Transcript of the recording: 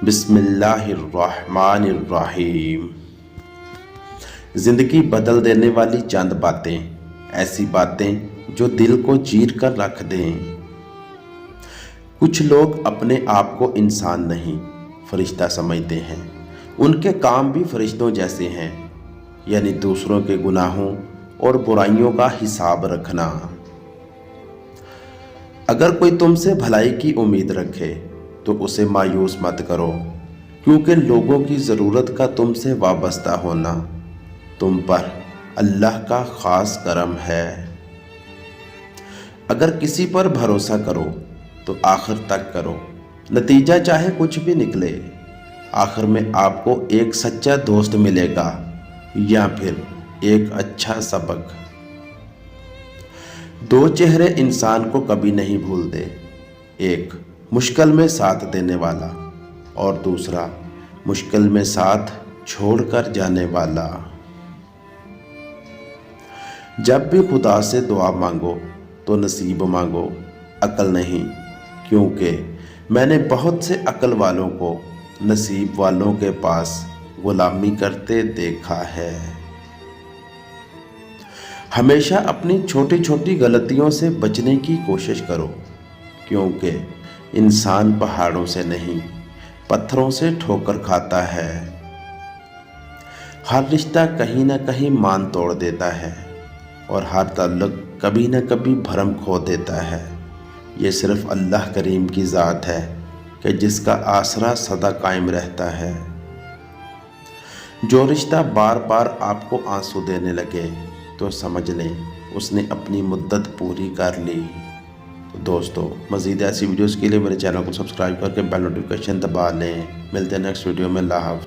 بسم اللہ الرحمن الرحیم۔ زندگی بدل دینے والی چند باتیں، ایسی باتیں جو دل کو چیر کر رکھ دیں۔ کچھ لوگ اپنے آپ کو انسان نہیں فرشتہ سمجھتے ہیں۔ ان کے کام بھی فرشتوں جیسے ہیں، یعنی دوسروں کے گناہوں اور برائیوں کا حساب رکھنا۔ اگر کوئی تم سے بھلائی کی امید رکھے تو اسے مایوس مت کرو، کیونکہ لوگوں کی ضرورت کا تم سے وابستہ ہونا تم پر اللہ کا خاص کرم ہے۔ اگر کسی پر بھروسہ کرو تو آخر تک کرو، نتیجہ چاہے کچھ بھی نکلے، آخر میں آپ کو ایک سچا دوست ملے گا یا پھر ایک اچھا سبق۔ دو چہرے انسان کو کبھی نہیں بھولتے، ایک مشکل میں ساتھ دینے والا اور دوسرا مشکل میں ساتھ چھوڑ کر جانے والا۔ جب بھی خدا سے دعا مانگو تو نصیب مانگو، عقل نہیں، کیونکہ میں نے بہت سے عقل والوں کو نصیب والوں کے پاس غلامی کرتے دیکھا ہے۔ ہمیشہ اپنی چھوٹی چھوٹی غلطیوں سے بچنے کی کوشش کرو، کیونکہ انسان پہاڑوں سے نہیں پتھروں سے ٹھوکر کھاتا ہے۔ ہر رشتہ کہیں نہ کہیں مان توڑ دیتا ہے اور ہر تعلق کبھی نہ کبھی بھرم کھو دیتا ہے۔ یہ صرف اللہ کریم کی ذات ہے کہ جس کا آسرا سدا قائم رہتا ہے۔ جو رشتہ بار بار آپ کو آنسو دینے لگے تو سمجھ لیں اس نے اپنی مدت پوری کر لی۔ تو دوستو، مزید ایسی ویڈیوز کے لیے میرے چینل کو سبسکرائب کر کے بیل نوٹیفیکیشن دبا لیں۔ ملتے ہیں نیکسٹ ویڈیو میں۔ اللہ حافظ۔